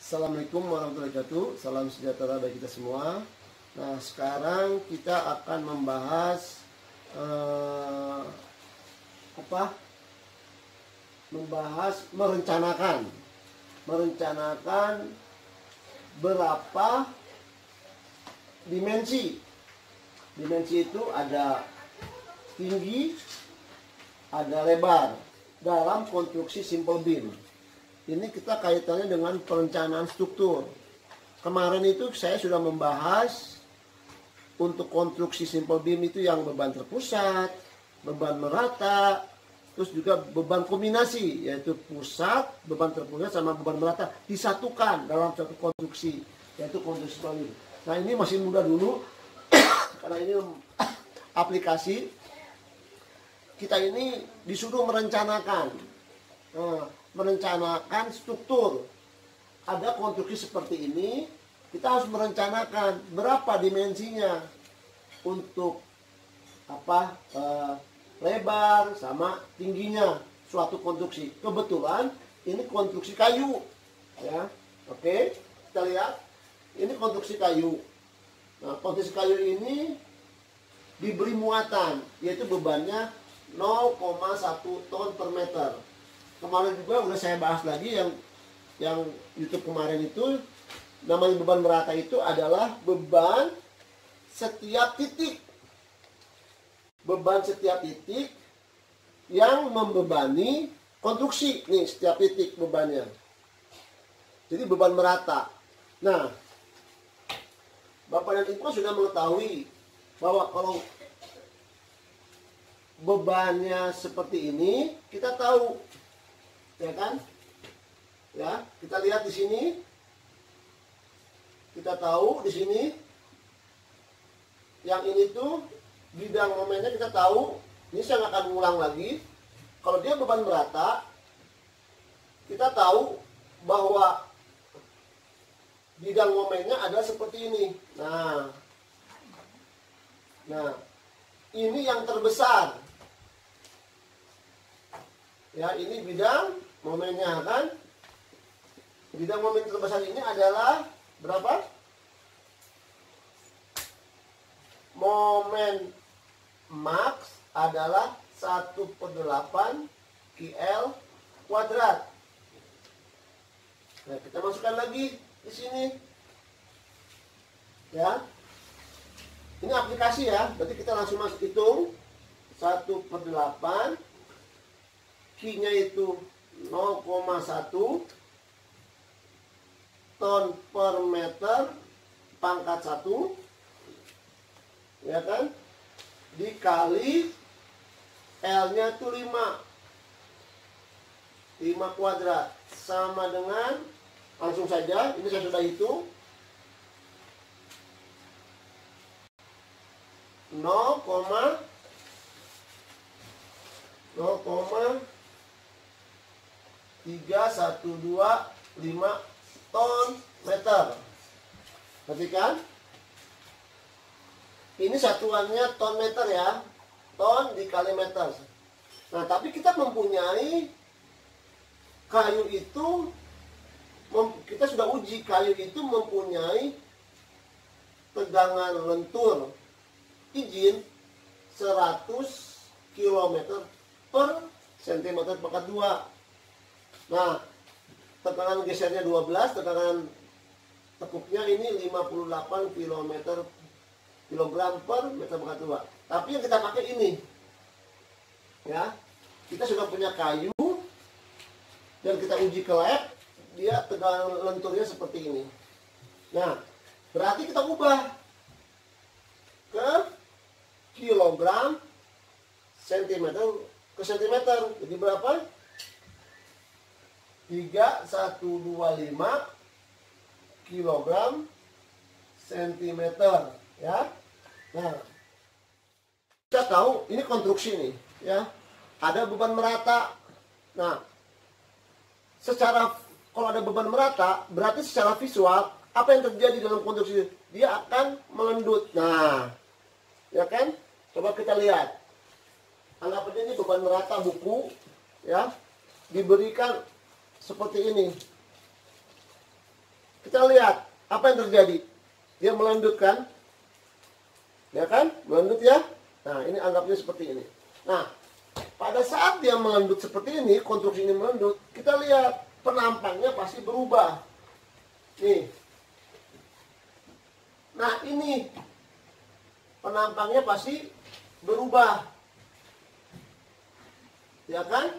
Assalamualaikum warahmatullahi wabarakatuh. Salam sejahtera bagi kita semua. Nah, sekarang kita akan membahas merencanakan berapa dimensi. Dimensi itu ada tinggi, ada lebar dalam konstruksi simple beam. Ini kita kaitannya dengan perencanaan struktur. Kemarin itu saya sudah membahas untuk konstruksi simple beam itu yang beban terpusat, beban merata, terus juga beban kombinasi, yaitu pusat, beban terpusat sama beban merata disatukan dalam satu konstruksi, yaitu konstruksi simple beam. Nah, ini masih muda dulu karena ini aplikasi. Kita ini disuruh merencanakan struktur. Ada konstruksi seperti ini, kita harus merencanakan berapa dimensinya untuk lebar sama tingginya suatu konstruksi. Kebetulan ini konstruksi kayu, ya. Oke, kita lihat ini konstruksi kayu. Nah, konstruksi kayu ini diberi muatan, yaitu bebannya 0,1 ton per meter. Kemarin juga udah saya bahas lagi yang YouTube kemarin itu, namanya beban merata itu adalah beban setiap titik. Beban setiap titik yang membebani konstruksi. Nih, setiap titik bebannya. Jadi beban merata. Nah, Bapak dan Ibu sudah mengetahui bahwa kalau bebannya seperti ini, kita tahu, ya kan? Ya, kita lihat di sini. Kita tahu di sini. Yang ini tuh bidang momennya kita tahu. Ini saya nggak akan ulang lagi. Kalau dia beban merata, kita tahu bahwa bidang momennya ada seperti ini. Nah, ini yang terbesar. Ya, ini bidang momennya kan. Bidang momen terbesar ini adalah berapa? Momen max adalah 1/8 KL kuadrat. Nah, kita masukkan lagi di sini. Ya. Ini aplikasi ya. Berarti kita langsung masuk hitung 1/8. Q-nya itu 0,1 ton per meter pangkat 1, ya kan, dikali L-nya itu 5 kuadrat, sama dengan, langsung saja, ini saya sudah hitung, 0,3125 ton meter. Perhatikan, ini satuannya ton meter ya, ton dikali meter. Nah, tapi kita mempunyai kayu itu, kita sudah uji kayu itu mempunyai tegangan lentur izin 100 km per cm pangkat 2. Nah, tekanan gesernya 12, tekanan tekuknya ini 58 kilogram per meter pangkat 2. Tapi yang kita pakai ini, ya, kita sudah punya kayu dan kita uji ke lab, dia tegangan lenturnya seperti ini. Nah, berarti kita ubah ke kilogram sentimeter ke sentimeter. Jadi berapa? 3125 kilogram sentimeter, ya. Nah, kita tahu ini konstruksi nih, ya. Ada beban merata. Nah, kalau ada beban merata, berarti secara visual apa yang terjadi dalam konstruksi? Dia akan melendut. Nah, ya kan? Coba kita lihat. Anggap aja ini beban merata buku, ya, diberikan seperti ini. Kita lihat apa yang terjadi. Dia melendut kan? Ya kan? Melendut ya. Nah, ini anggapnya seperti ini. Nah, pada saat dia melendut seperti ini, konstruksi ini melendut, kita lihat penampangnya pasti berubah. Nih. Nah, ini penampangnya pasti berubah. Ya kan?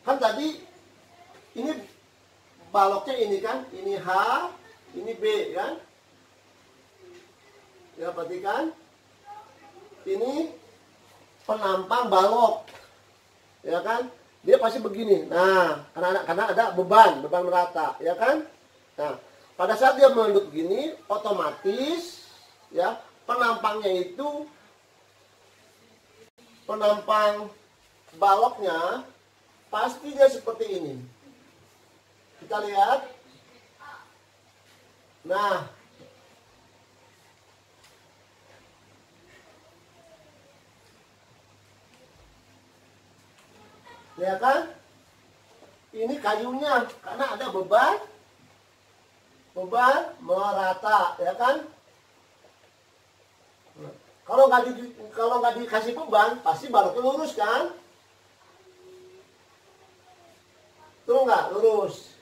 Kan tadi ini baloknya ini kan, ini H, ini B kan? Ya, perhatikan. Ini penampang balok. Ya kan? Dia pasti begini. Nah, karena ada beban merata, ya kan? Nah, pada saat dia melendut begini, otomatis ya, penampangnya itu penampang baloknya pasti dia seperti ini. Kita lihat. Nah, ya kan? Ini kayunya karena ada beban merata, ya kan? Kalau nggak dikasih beban, pasti baloknya lurus kan? Tuh nggak lurus,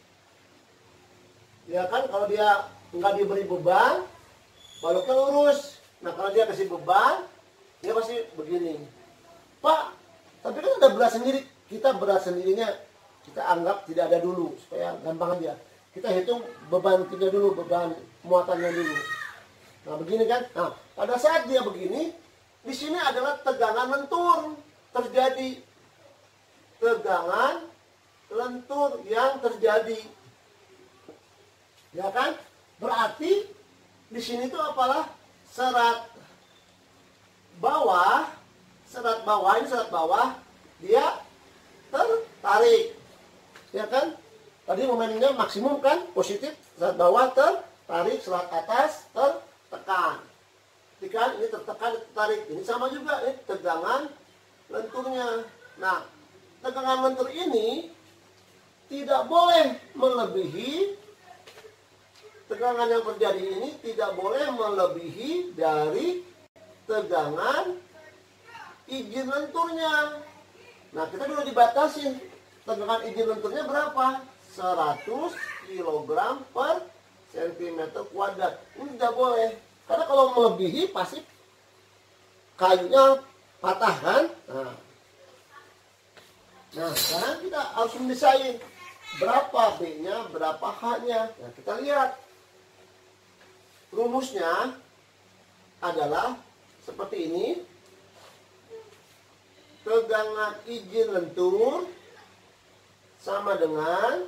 ya kan? Kalau dia nggak diberi beban, baloknya lurus. Nah, kalau dia kasih beban, dia pasti begini. Pak, tapi kan ada berat sendiri. Kita berat sendirinya kita anggap tidak ada dulu supaya gampang aja. Kita hitung beban kita dulu, beban muatannya dulu. Nah, begini kan? Nah, pada saat dia begini, di sini adalah tegangan lentur terjadi. Tegangan lentur yang terjadi. Ya kan? Berarti di sini itu apalah? Serat bawah, ini serat bawah, dia tertarik. Ya kan? Tadi momennya maksimum kan? Positif, serat bawah tertarik, serat atas tertekan. Ketika ini tertekan, tertarik. Ini sama juga, ini tegangan lenturnya. Nah, tegangan lentur ini tidak boleh melebihi, tegangan yang terjadi ini tidak boleh melebihi dari tegangan izin lenturnya. Nah, kita dulu dibatasin tegangan izin lenturnya berapa? 100 kg per cm kuadrat. Ini tidak boleh. Karena kalau melebihi pasti kayunya patah kan? Nah, sekarang kita harus mendesain berapa B-nya, berapa H-nya. Nah, kita lihat. Rumusnya adalah seperti ini. Tegangan izin lentur sama dengan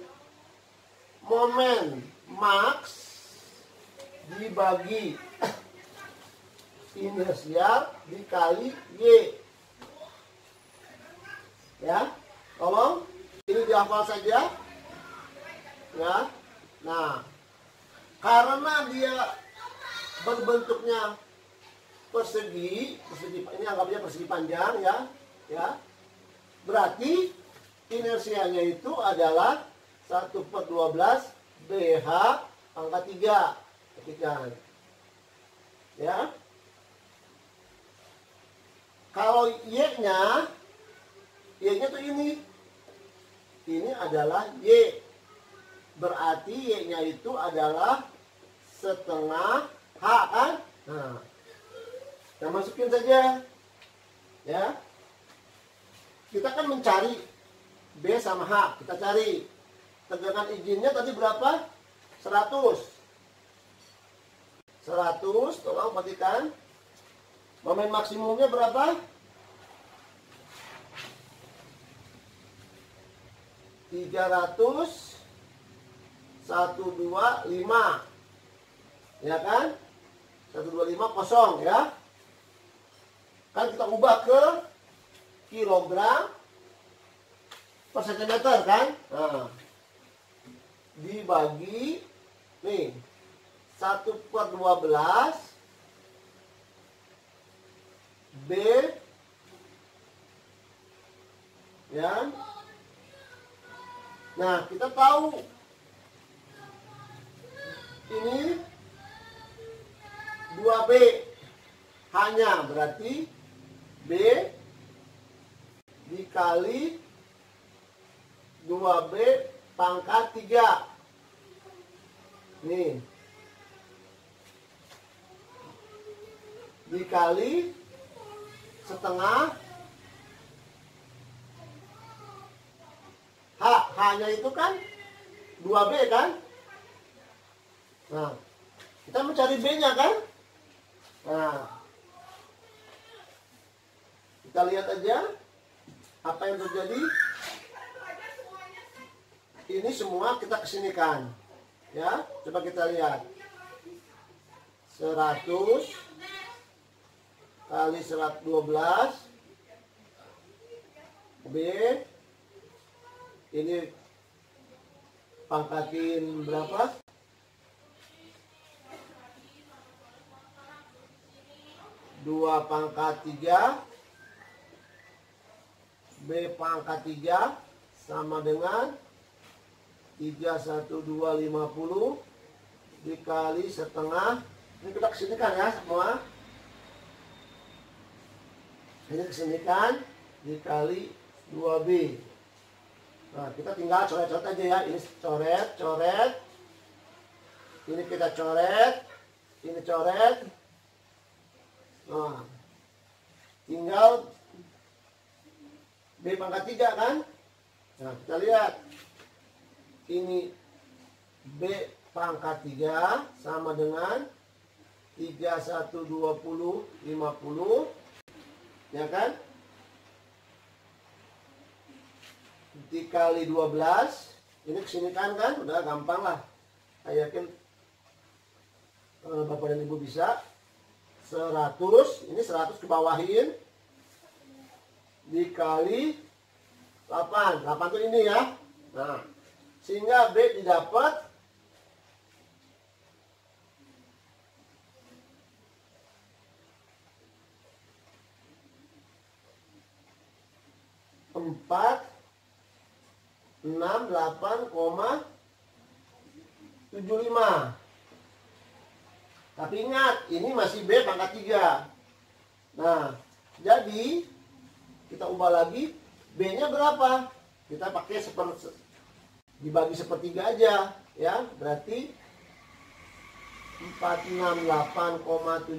momen max dibagi inersial dikali Y. Ya, tolong ini dihafal saja. Ya. Nah, karena dia berbentuknya persegi ini anggapnya persegi panjang ya. Berarti inersianya itu adalah 1/12 BH pangkat 3. Perhatikan. Ya. Kalau Y-nya tuh ini. Ini adalah Y. Berarti Y-nya itu adalah setengah H kan? Nah, kita masukin saja. Ya. Kita kan mencari B sama H. Kita cari. Tegangan izinnya tadi berapa? 100. 100, tolong perhatikan. Momen maksimumnya berapa? 300 125. Ya kan? 125 kosong ya. Kan kita ubah ke kilogram per sentimeter kan? Nah, dibagi nih 1/12 B ya. Nah, kita tahu ini 2B. Hanya berarti B dikali 2B pangkat 3. Nih. Dikali setengah H-nya itu kan 2B kan? Nah, kita mencari B-nya kan? Nah, kita lihat aja apa yang terjadi. Ini semua kita kesinikan. Ya, coba kita lihat. 100 kali 112 B ini pangkatin berapa? 2 pangkat 3 B pangkat 3 sama dengan 31250 dikali setengah. Ini kita kesinikan ya semua. Ini kesinikan dikali 2B. Nah, kita tinggal coret-coret aja ya. Ini coret. Ini kita coret. Ini coret. Nah, tinggal B pangkat 3 kan? Nah, kita lihat. Ini B pangkat 3 sama dengan 31250, ya kan? Dikali 12, ini kesini kan, udah gampang lah. Saya yakin Bapak dan Ibu bisa. 100, ini 100 ke bawahin, dikali 8. 8 tuh ini ya. Nah, sehingga B didapat 468,75. Tapi ingat, ini masih B pangkat 3. Nah, jadi kita ubah lagi, B-nya berapa? Kita pakai dibagi sepertiga aja, ya. Berarti 468,75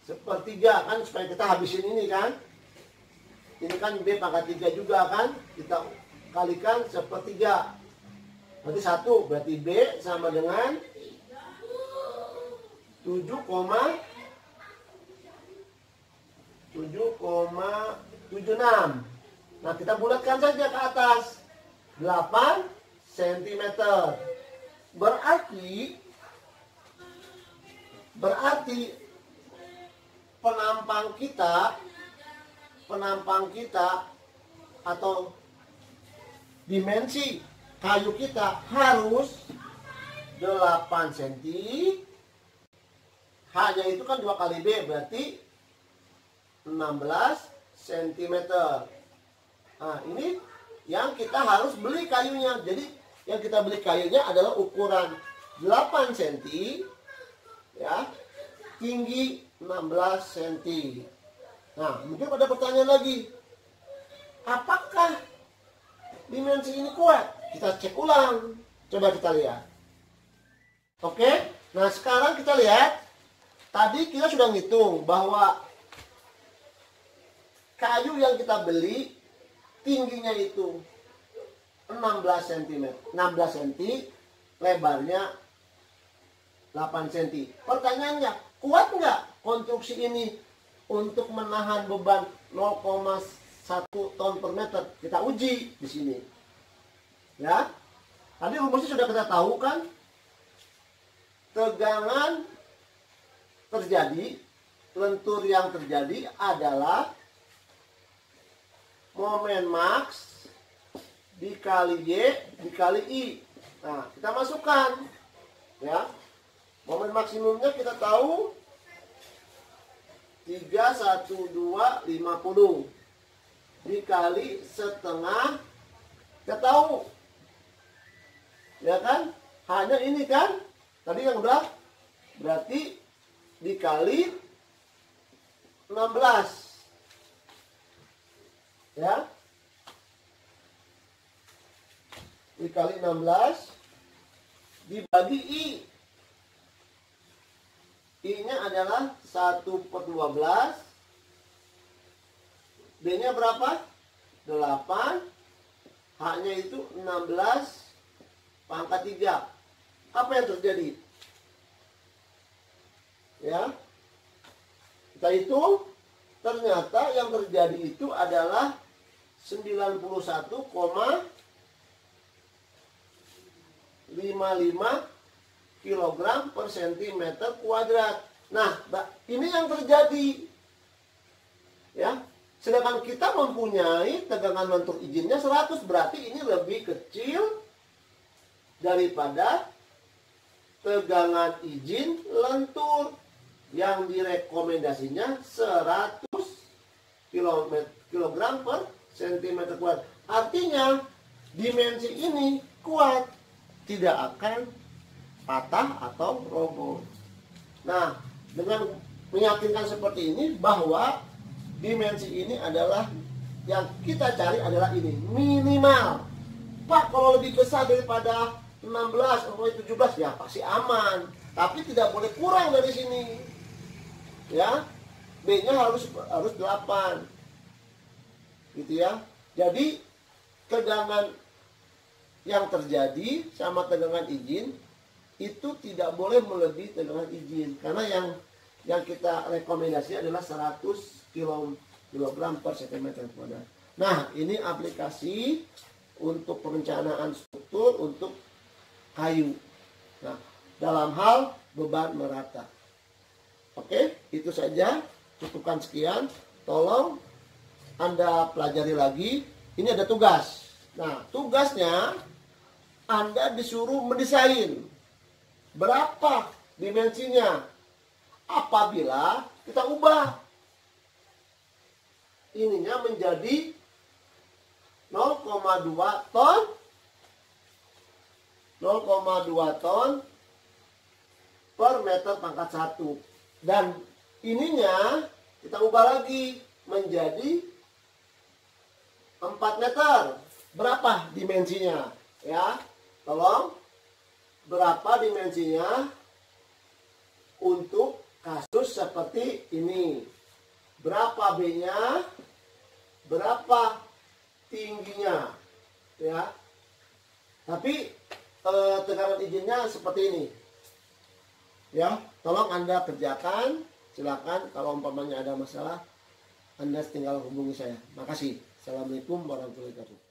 sepertiga kan, supaya kita habisin ini kan. Ini kan B pangkat 3 juga kan, kita kalikan sepertiga. Berarti 1, berarti B sama dengan 7,76. Nah, kita bulatkan saja ke atas 8 cm. Berarti penampang kita atau dimensi kayu kita harus 8 cm. H-nya itu kan 2 kali B, berarti 16 cm. Nah, ini yang kita harus beli kayunya. Jadi yang kita beli kayunya adalah ukuran 8 cm, ya, tinggi 16 cm. Nah, mungkin ada pertanyaan lagi, apakah dimensi ini kuat? Kita cek ulang. Coba kita lihat. Oke, nah sekarang kita lihat. Tadi kita sudah ngitung bahwa kayu yang kita beli tingginya itu 16 cm, lebarnya 8 cm. Pertanyaannya, kuat nggak konstruksi ini untuk menahan beban 0,1 ton per meter? Kita uji di sini. Ya. Tadi rumusnya sudah kita tahu kan? Tegangan terjadi, lentur yang terjadi adalah momen max dikali Y dikali I. Nah, kita masukkan, ya. Momen maksimumnya kita tahu 31250 dikali setengah, kita tahu, ya kan? H-nya ini kan. Tadi yang udah. Berarti dikali 16. Ya. Dikali 16 dibagi I. I-nya adalah 1/12. B-nya berapa? 8. H-nya itu 16 pangkat 3. Apa yang terjadi? Ya. Kita hitung. Ternyata yang terjadi itu adalah 91,55 kilogram per sentimeter kuadrat. Nah, ini yang terjadi. Ya. Sedangkan kita mempunyai tegangan lentur izinnya 100, berarti ini lebih kecil daripada tegangan izin lentur yang direkomendasinya 100 kilogram per sentimeter kuadrat. Artinya dimensi ini kuat, tidak akan patah atau roboh. Nah, dengan meyakinkan seperti ini bahwa dimensi ini adalah yang kita cari adalah ini minimal. Pak, kalau lebih besar daripada 16 atau 17 ya pasti aman, tapi tidak boleh kurang dari sini. Ya, B-nya harus 8. Gitu ya. Jadi tegangan yang terjadi sama tegangan izin itu tidak boleh melebihi tegangan izin, karena yang kita rekomendasi adalah 100 kilogram per sentimeter kuadrat. Nah, ini aplikasi untuk perencanaan struktur untuk kayu. Nah, dalam hal beban merata. Oke, itu saja. Cukupkan sekian. Tolong Anda pelajari lagi. Ini ada tugas. Nah, tugasnya Anda disuruh mendesain berapa dimensinya apabila kita ubah ininya menjadi 0,2 ton 0,2 ton per meter pangkat 1. Dan ininya kita ubah lagi menjadi 4 meter. Berapa dimensinya? Ya, tolong. Berapa dimensinya untuk kasus seperti ini? Berapa B-nya? Berapa tingginya? Ya. Tapi tegangan izinnya seperti ini. Ya, tolong Anda kerjakan. Silakan kalau umpamanya ada masalah, Anda tinggal hubungi saya. Makasih. Assalamualaikum warahmatullahi wabarakatuh.